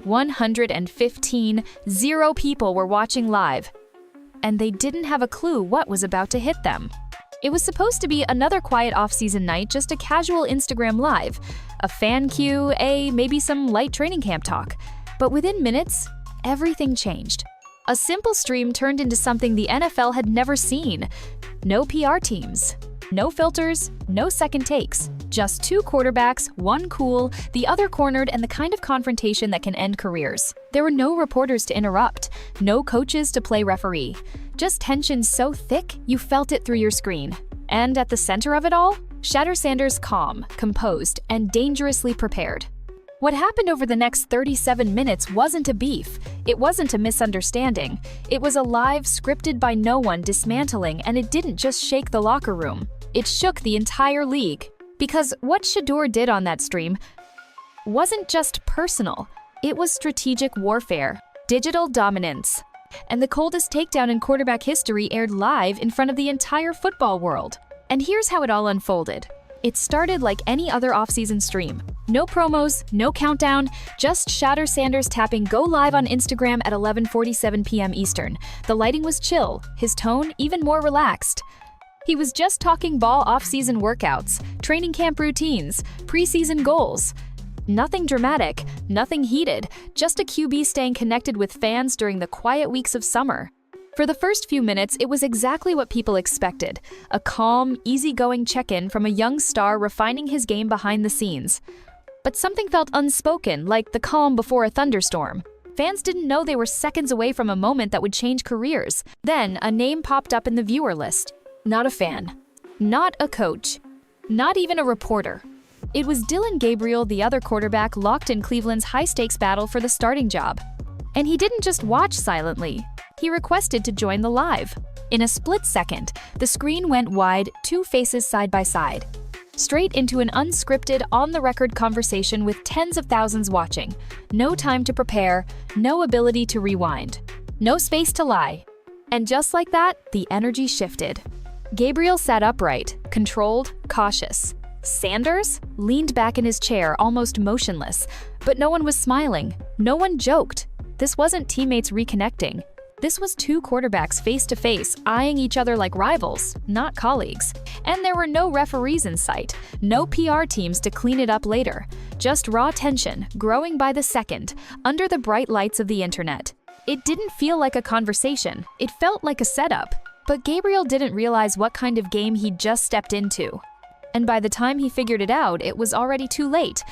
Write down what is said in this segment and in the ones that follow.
115, 0 people were watching live, and they didn't have a clue what was about to hit them. It was supposed to be another quiet off-season night, just a casual Instagram live, a fan queue, maybe some light training camp talk. But within minutes, everything changed. A simple stream turned into something the NFL had never seen. No PR teams, no filters, no second takes. Just 2 quarterbacks, one cool, the other cornered, and the kind of confrontation that can end careers. There were no reporters to interrupt, no coaches to play referee. Just tension so thick, you felt it through your screen. And at the center of it all, Shedeur Sanders calm, composed, and dangerously prepared. What happened over the next 37 minutes wasn't a beef. It wasn't a misunderstanding. It was a live, scripted by no one, dismantling, and it didn't just shake the locker room. It shook the entire league. Because what Shedeur did on that stream wasn't just personal. It was strategic warfare, digital dominance. And the coldest takedown in quarterback history aired live in front of the entire football world. And here's how it all unfolded. It started like any other offseason stream. No promos, no countdown, just Shedeur Sanders tapping go live on Instagram at 11:47 p.m. Eastern. The lighting was chill, his tone even more relaxed. He was just talking ball off-season workouts, training camp routines, preseason goals. Nothing dramatic, nothing heated, just a QB staying connected with fans during the quiet weeks of summer. For the first few minutes, it was exactly what people expected. A calm, easygoing check-in from a young star refining his game behind the scenes. But something felt unspoken, like the calm before a thunderstorm. Fans didn't know they were seconds away from a moment that would change careers. Then, a name popped up in the viewer list. Not a fan. Not a coach. Not even a reporter. It was Dillon Gabriel, the other quarterback, locked in Cleveland's high-stakes battle for the starting job. And he didn't just watch silently. He requested to join the live. In a split second, the screen went wide, 2 faces side by side. Straight into an unscripted, on-the-record conversation with tens of thousands watching. No time to prepare, no ability to rewind. No space to lie. And just like that, the energy shifted. Gabriel sat upright, controlled, cautious. Sanders leaned back in his chair, almost motionless. But no one was smiling. No one joked. This wasn't teammates reconnecting. This was 2 quarterbacks face-to-face, eyeing each other like rivals, not colleagues. And there were no referees in sight, no PR teams to clean it up later. Just raw tension, growing by the second, under the bright lights of the internet. It didn't feel like a conversation. It felt like a setup. But Gabriel didn't realize what kind of game he'd just stepped into. And by the time he figured it out, it was already too late.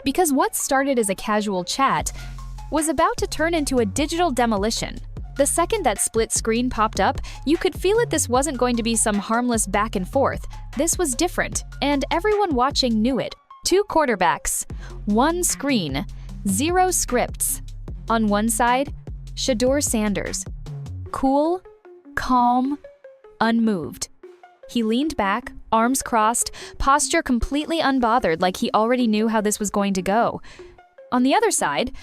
Because what started as a casual chat was about to turn into a digital demolition. The second that split screen popped up, you could feel it. This wasn't going to be some harmless back and forth. This was different, and everyone watching knew it. 2 quarterbacks, 1 screen, 0 scripts. On one side, Shedeur Sanders. Cool, calm, unmoved. He leaned back, arms crossed, posture completely unbothered, like he already knew how this was going to go. On the other side,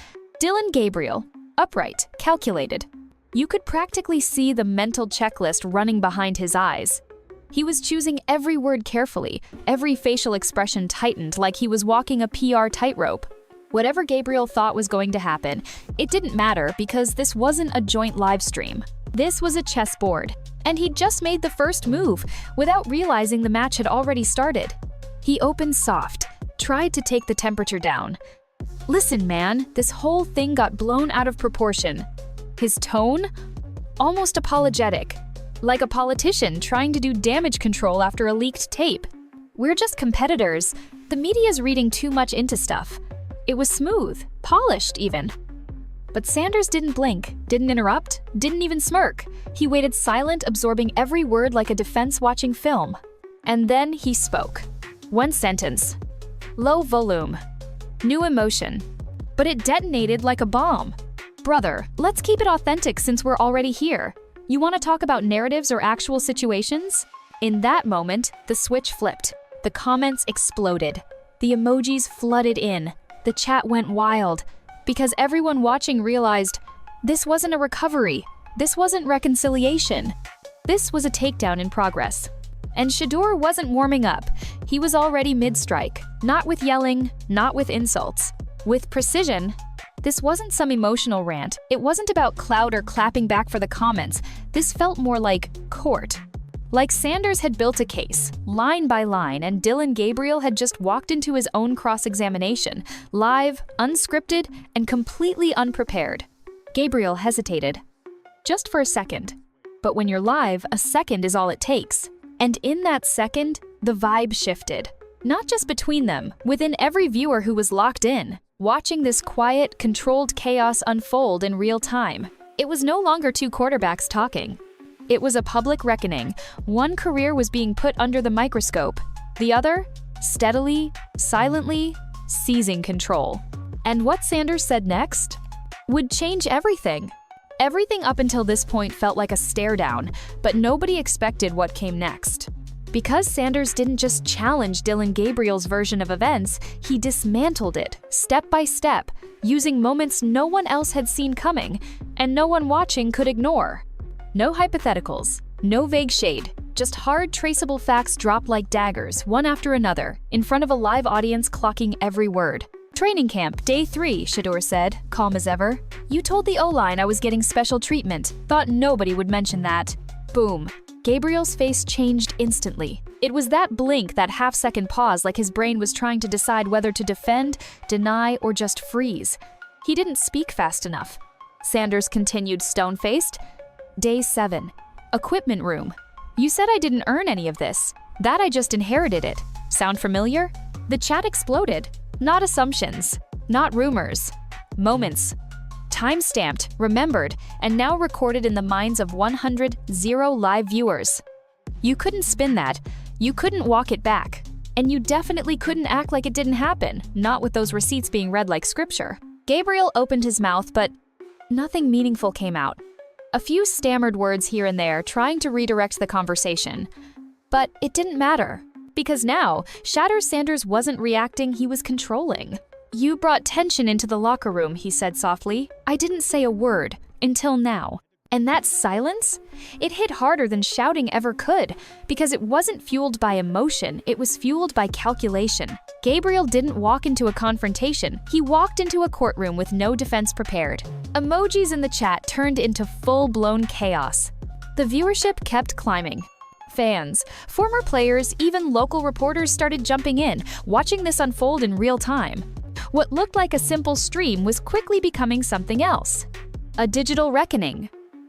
Dillon Gabriel, upright, calculated. You could practically see the mental checklist running behind his eyes. He was choosing every word carefully, every facial expression tightened like he was walking a PR tightrope. Whatever Gabriel thought was going to happen, it didn't matter because this wasn't a joint live stream. This was a chessboard, and he'd just made the first move without realizing the match had already started. He opened soft, tried to take the temperature down. Listen, man, this whole thing got blown out of proportion. His tone? Almost apologetic, like a politician trying to do damage control after a leaked tape. We're just competitors. The media's reading too much into stuff. It was smooth, polished even. But Sanders didn't blink, didn't interrupt, didn't even smirk. He waited silent, absorbing every word like a defense watching film. And then he spoke. 1 sentence. Low volume. New emotion. But it detonated like a bomb. Brother, let's keep it authentic since we're already here. You want to talk about narratives or actual situations? In that moment, the switch flipped. The comments exploded. The emojis flooded in. The chat went wild. Because everyone watching realized this wasn't a recovery. This wasn't reconciliation. This was a takedown in progress. And Shedeur wasn't warming up. He was already mid-strike. Not with yelling, not with insults. With precision This wasn't some emotional rant. It wasn't about clout or clapping back for the comments. This felt more like court. Like Sanders had built a case, line by line, and Dillon Gabriel had just walked into his own cross-examination, live, unscripted, and completely unprepared. Gabriel hesitated. Just for a second. But when you're live, a second is all it takes. And in that second, the vibe shifted. Not just between them, within every viewer who was locked in, watching this quiet, controlled chaos unfold in real time. It was no longer two quarterbacks talking. It was a public reckoning. One career was being put under the microscope. The other, steadily, silently, seizing control. And what Sanders said next would change everything. Everything up until this point felt like a stare down, but nobody expected what came next. Because Sanders didn't just challenge Dillon Gabriel's version of events, he dismantled it, step by step, using moments no one else had seen coming, and no one watching could ignore. No hypotheticals, no vague shade, just hard, traceable facts dropped like daggers, one after another, in front of a live audience clocking every word. "Training camp, day 3, Shedeur said, calm as ever. You told the O-line I was getting special treatment. Thought nobody would mention that." Boom. Gabriel's face changed instantly. It was that blink, that half-second pause, like his brain was trying to decide whether to defend, deny, or just freeze. He didn't speak fast enough. Sanders continued stone-faced. Day 7. Equipment room. You said I didn't earn any of this. That I just inherited it. Sound familiar? The chat exploded. Not assumptions. Not rumors. Moments. Time-stamped, remembered, and now recorded in the minds of 100 live viewers. You couldn't spin that. You couldn't walk it back. And you definitely couldn't act like it didn't happen, not with those receipts being read like scripture. Gabriel opened his mouth, but nothing meaningful came out. A few stammered words here and there, trying to redirect the conversation. But it didn't matter, because now, Sanders wasn't reacting, he was controlling. "You brought tension into the locker room," he said softly. "I didn't say a word, until now." And that silence? It hit harder than shouting ever could, because it wasn't fueled by emotion, it was fueled by calculation. Gabriel didn't walk into a confrontation, he walked into a courtroom with no defense prepared. Emojis in the chat turned into full-blown chaos. The viewership kept climbing. Fans, former players, even local reporters started jumping in, watching this unfold in real time. What looked like a simple stream was quickly becoming something else. A digital reckoning.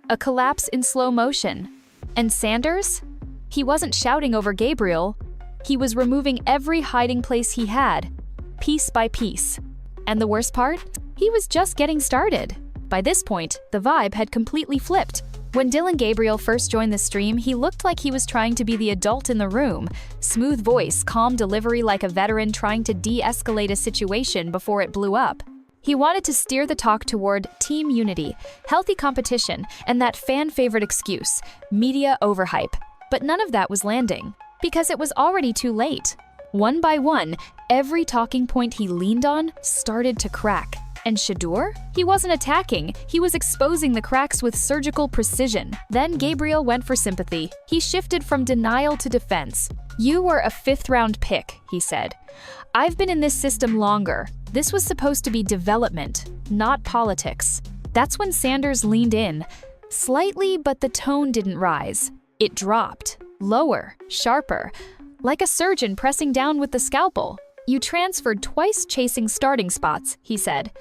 A collapse in slow motion. And Sanders? He wasn't shouting over Gabriel. He was removing every hiding place he had, piece by piece. And the worst part? He was just getting started. By this point, the vibe had completely flipped. When Dillon Gabriel first joined the stream, he looked like he was trying to be the adult in the room. Smooth voice, calm delivery like a veteran trying to de-escalate a situation before it blew up. He wanted to steer the talk toward team unity, healthy competition, and that fan-favorite excuse, media overhype. But none of that was landing, because it was already too late. One by one, every talking point he leaned on started to crack. And Shedeur? He wasn't attacking, he was exposing the cracks with surgical precision. Then Gabriel went for sympathy. He shifted from denial to defense. "You were a 5th-round pick," he said. "I've been in this system longer. This was supposed to be development, not politics." That's when Sanders leaned in. Slightly, but the tone didn't rise. It dropped. Lower, sharper. Like a surgeon pressing down with the scalpel. "You transferred twice chasing starting spots," he said.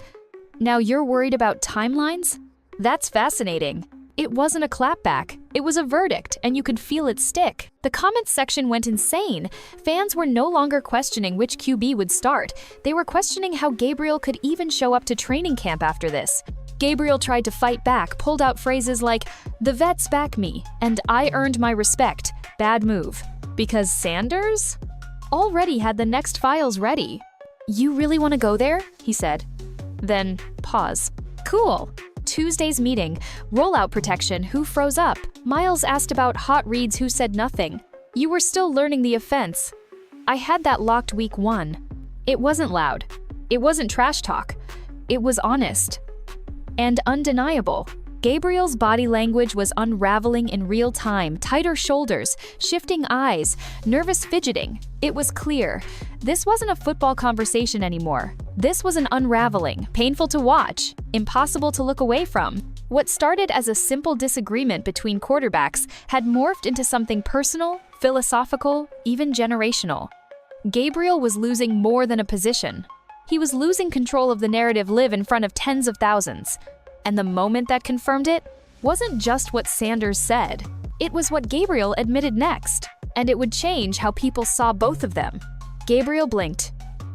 "Now you're worried about timelines? That's fascinating." It wasn't a clapback. It was a verdict, and you could feel it stick. The comments section went insane. Fans were no longer questioning which QB would start. They were questioning how Gabriel could even show up to training camp after this. Gabriel tried to fight back, pulled out phrases like, "The vets back me," and "I earned my respect." Bad move. Because Sanders already had the next files ready. "You really want to go there?" he said. Then, pause. "Cool. Tuesday's meeting. Rollout protection, who froze up? Miles asked about hot reads, who said nothing. You were still learning the offense. I had that locked week 1. It wasn't loud. It wasn't trash talk. It was honest. And undeniable." Gabriel's body language was unraveling in real time, tighter shoulders, shifting eyes, nervous fidgeting. It was clear. This wasn't a football conversation anymore. This was an unraveling, painful to watch, impossible to look away from. What started as a simple disagreement between quarterbacks had morphed into something personal, philosophical, even generational. Gabriel was losing more than a position. He was losing control of the narrative live in front of tens of thousands. And the moment that confirmed it wasn't just what Sanders said. It was what Gabriel admitted next, and it would change how people saw both of them. Gabriel blinked.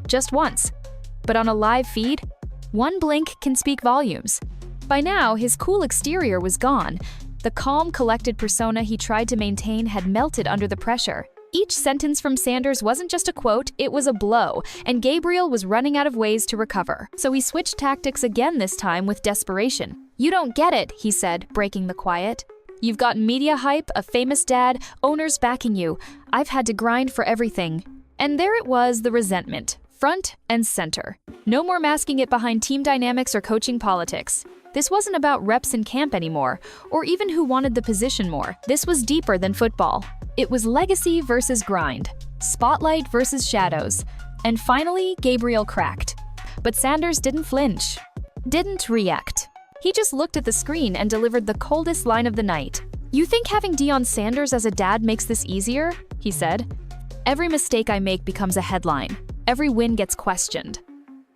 Just once. But on a live feed, one blink can speak volumes. By now, his cool exterior was gone. The calm, collected persona he tried to maintain had melted under the pressure. Each sentence from Sanders wasn't just a quote, it was a blow, and Gabriel was running out of ways to recover. So he switched tactics again, this time with desperation. "You don't get it," he said, breaking the quiet. "You've got media hype, a famous dad, owners backing you. I've had to grind for everything." And there it was, the resentment, front and center. No more masking it behind team dynamics or coaching politics. This wasn't about reps in camp anymore, or even who wanted the position more. This was deeper than football. It was legacy versus grind, spotlight versus shadows. And finally, Gabriel cracked. But Sanders didn't flinch, didn't react. He just looked at the screen and delivered the coldest line of the night. "You think having Deion Sanders as a dad makes this easier?" he said. "Every mistake I make becomes a headline. Every win gets questioned.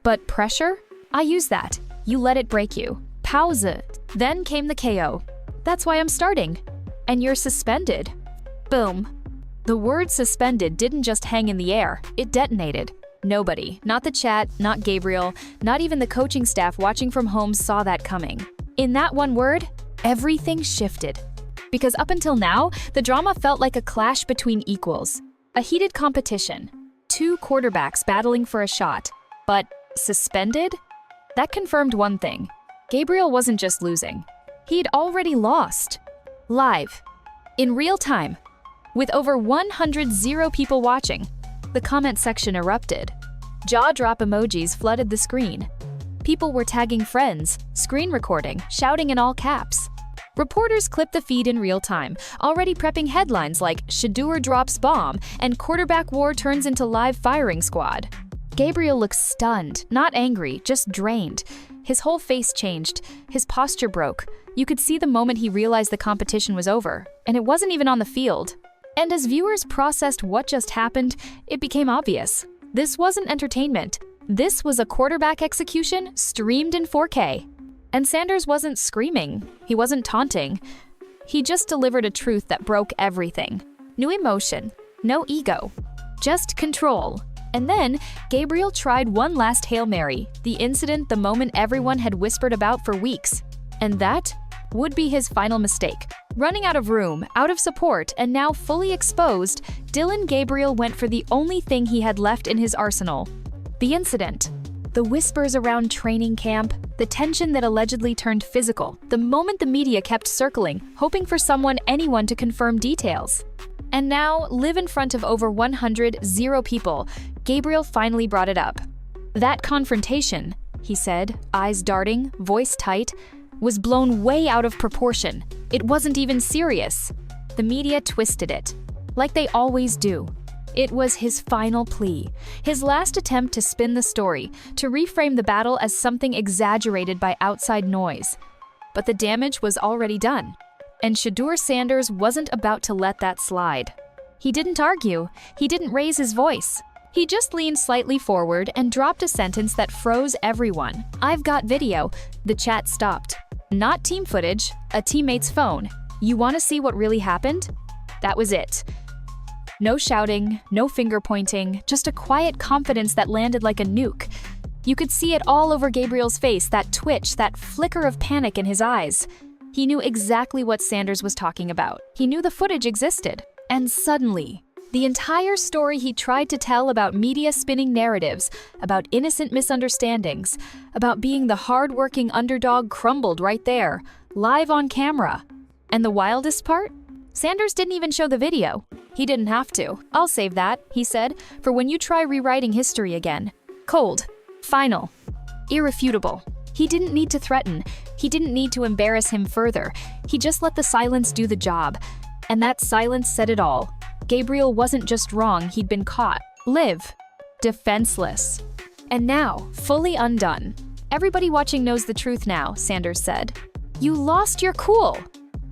But pressure? I use that. You let it break you. Pause it. Then came the KO. That's why I'm starting. And you're suspended." Boom. The word suspended didn't just hang in the air, it detonated. Nobody, not the chat, not Gabriel, not even the coaching staff watching from home saw that coming. In that one word, everything shifted. Because up until now, the drama felt like a clash between equals. A heated competition. Two quarterbacks battling for a shot. But suspended? That confirmed one thing. Gabriel wasn't just losing. He'd already lost. Live. In real time. With over 100 people watching, the comment section erupted. Jaw-drop emojis flooded the screen. People were tagging friends, screen recording, shouting in all caps. Reporters clipped the feed in real time, already prepping headlines like "Shedeur drops bomb" and "Quarterback war turns into live firing squad." Gabriel looked stunned, not angry, just drained. His whole face changed. His posture broke. You could see the moment he realized the competition was over, and it wasn't even on the field. And as viewers processed what just happened, it became obvious. This wasn't entertainment. This was a quarterback execution streamed in 4K. And Sanders wasn't screaming. He wasn't taunting. He just delivered a truth that broke everything. No emotion, no ego, just control. And then, Gabriel tried one last Hail Mary, the incident, the moment everyone had whispered about for weeks. And that would be his final mistake. Running out of room, out of support, and now fully exposed, Dillon Gabriel went for the only thing he had left in his arsenal. The incident. The whispers around training camp, the tension that allegedly turned physical, the moment the media kept circling, hoping for anyone to confirm details. And now, live in front of over 100 people, Gabriel finally brought it up. That confrontation, he said, eyes darting, voice tight, was blown way out of proportion. It wasn't even serious. The media twisted it, like they always do. It was his final plea, his last attempt to spin the story, to reframe the battle as something exaggerated by outside noise. But the damage was already done, and Shedeur Sanders wasn't about to let that slide. He didn't argue, he didn't raise his voice. He just leaned slightly forward and dropped a sentence that froze everyone. "I've got video." The chat stopped. Not team footage, a teammate's phone. "You want to see what really happened?" That was it. No shouting, no finger pointing, just a quiet confidence that landed like a nuke. You could see it all over Gabriel's face, that twitch, that flicker of panic in his eyes. He knew exactly what Sanders was talking about. He knew the footage existed. And suddenly, the entire story he tried to tell about media spinning narratives, about innocent misunderstandings, about being the hard-working underdog crumbled right there, live on camera. And the wildest part? Sanders didn't even show the video. He didn't have to. "I'll save that," he said, "for when you try rewriting history again." Cold, final, irrefutable. He didn't need to threaten. He didn't need to embarrass him further. He just let the silence do the job. And that silence said it all. Gabriel wasn't just wrong, he'd been caught. Live. Defenseless. And now, fully undone. Everybody watching knows the truth now, Sanders said. You lost your cool.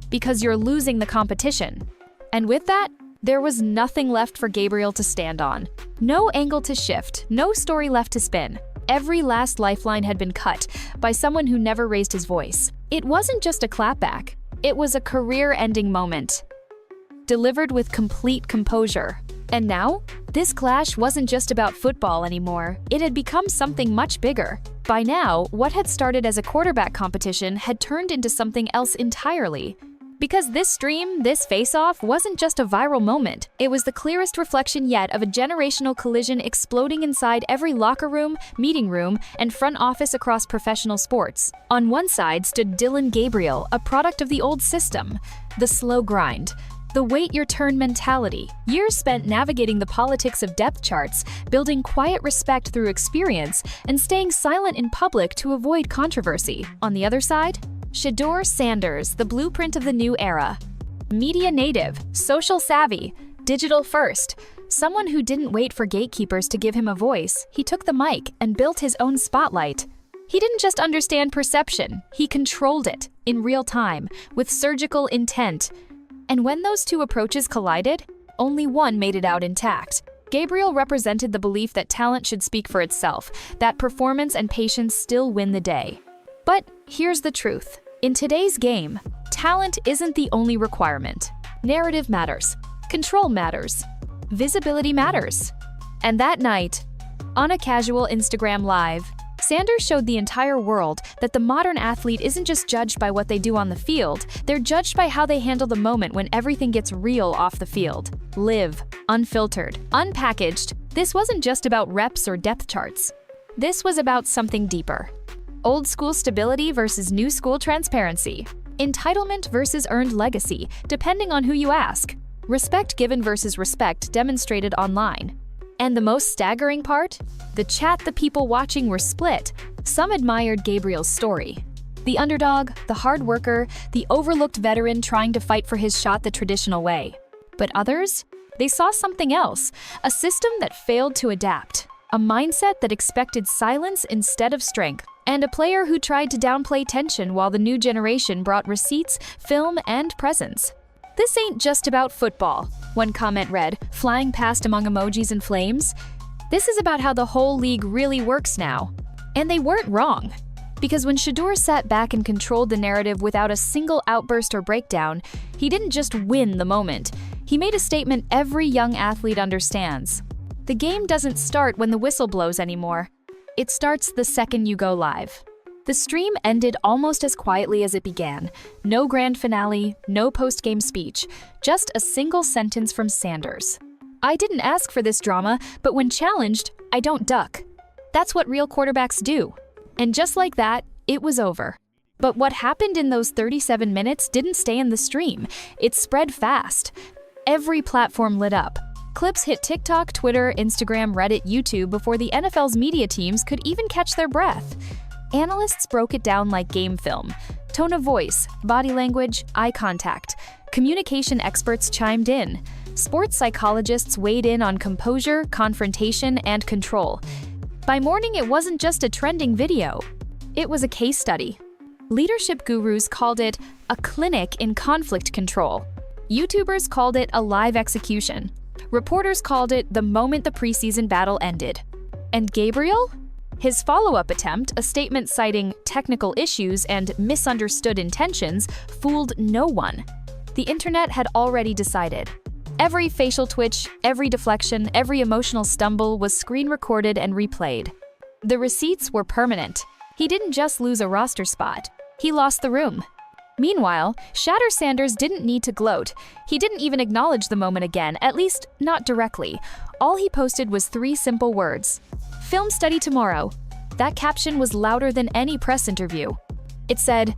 Because you're losing the competition. And with that, there was nothing left for Gabriel to stand on. No angle to shift, no story left to spin. Every last lifeline had been cut by someone who never raised his voice. It wasn't just a clapback, it was a career-ending moment. Delivered with complete composure. And now, this clash wasn't just about football anymore. It had become something much bigger. By now, what had started as a quarterback competition had turned into something else entirely. Because this stream, this face-off, wasn't just a viral moment. It was the clearest reflection yet of a generational collision exploding inside every locker room, meeting room, and front office across professional sports. On one side stood Dillon Gabriel, a product of the old system. The slow grind. The wait-your-turn mentality. Years spent navigating the politics of depth charts, building quiet respect through experience, and staying silent in public to avoid controversy. On the other side, Shedeur Sanders, the blueprint of the new era. Media native, social savvy, digital first. Someone who didn't wait for gatekeepers to give him a voice, he took the mic and built his own spotlight. He didn't just understand perception, he controlled it, in real time, with surgical intent. And when those two approaches collided, only one made it out intact. Gabriel represented the belief that talent should speak for itself, that performance and patience still win the day. But here's the truth. In today's game, talent isn't the only requirement. Narrative matters. Control matters. Visibility matters. And that night, on a casual Instagram Live, Sanders showed the entire world that the modern athlete isn't just judged by what they do on the field, they're judged by how they handle the moment when everything gets real off the field. Live, unfiltered, unpackaged. This wasn't just about reps or depth charts. This was about something deeper. Old school stability versus new school transparency. Entitlement versus earned legacy, depending on who you ask. Respect given versus respect demonstrated online. And the most staggering part? The chat the people watching were split. Some admired Gabriel's story. The underdog, the hard worker, the overlooked veteran trying to fight for his shot the traditional way. But others? They saw something else, a system that failed to adapt, a mindset that expected silence instead of strength, and a player who tried to downplay tension while the new generation brought receipts, film, and presence. This ain't just about football, one comment read, flying past among emojis and flames. This is about how the whole league really works now. And they weren't wrong. Because when Shedeur sat back and controlled the narrative without a single outburst or breakdown, he didn't just win the moment. He made a statement every young athlete understands. The game doesn't start when the whistle blows anymore. It starts the second you go live. The stream ended almost as quietly as it began. No grand finale, no post-game speech, just a single sentence from Sanders. I didn't ask for this drama, but when challenged, I don't duck. That's what real quarterbacks do. And just like that, it was over. But what happened in those 37 minutes didn't stay in the stream. It spread fast. Every platform lit up. Clips hit TikTok, Twitter, Instagram, Reddit, YouTube before the NFL's media teams could even catch their breath. Analysts broke it down like game film. Tone of voice, body language, eye contact. Communication experts chimed in. Sports psychologists weighed in on composure, confrontation, and control. By morning, it wasn't just a trending video. It was a case study. Leadership gurus called it a clinic in conflict control. YouTubers called it a live execution. Reporters called it the moment the preseason battle ended. And Gabriel? His follow-up attempt, a statement citing technical issues and misunderstood intentions, fooled no one. The internet had already decided. Every facial twitch, every deflection, every emotional stumble was screen-recorded and replayed. The receipts were permanent. He didn't just lose a roster spot. He lost the room. Meanwhile, Shedeur Sanders didn't need to gloat. He didn't even acknowledge the moment again, at least not directly. All he posted was 3 simple words. Film study tomorrow. That caption was louder than any press interview. It said,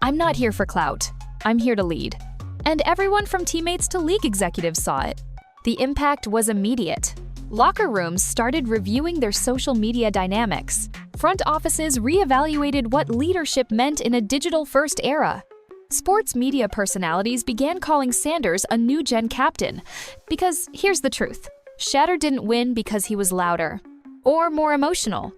I'm not here for clout. I'm here to lead. And everyone from teammates to league executives saw it. The impact was immediate. Locker rooms started reviewing their social media dynamics. Front offices reevaluated what leadership meant in a digital-first era. Sports media personalities began calling Sanders a new-gen captain. Because here's the truth. Shedeur didn't win because he was louder, or more emotional,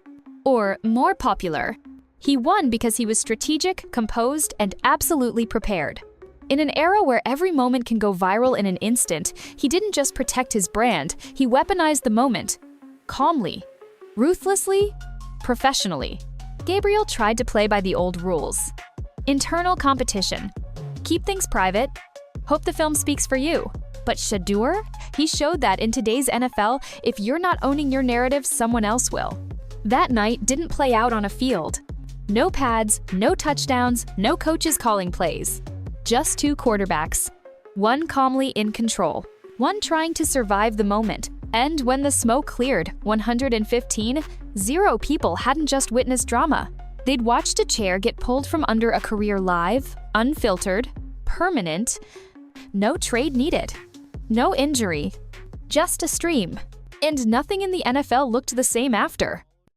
or more popular. He won because he was strategic, composed, and absolutely prepared. In an era where every moment can go viral in an instant, he didn't just protect his brand, he weaponized the moment. Calmly, ruthlessly, professionally. Gabriel tried to play by the old rules. Internal competition. Keep things private. Hope the film speaks for you. But Shedeur? He showed that in today's NFL, if you're not owning your narrative, someone else will. That night didn't play out on a field. No pads, no touchdowns, no coaches calling plays. Just two quarterbacks. One calmly in control, one trying to survive the moment. And when the smoke cleared, 115, 0 people hadn't just witnessed drama. They'd watched a chair get pulled from under a career live, unfiltered, permanent. No trade needed. No injury. Just a stream. And nothing in the NFL looked the same after.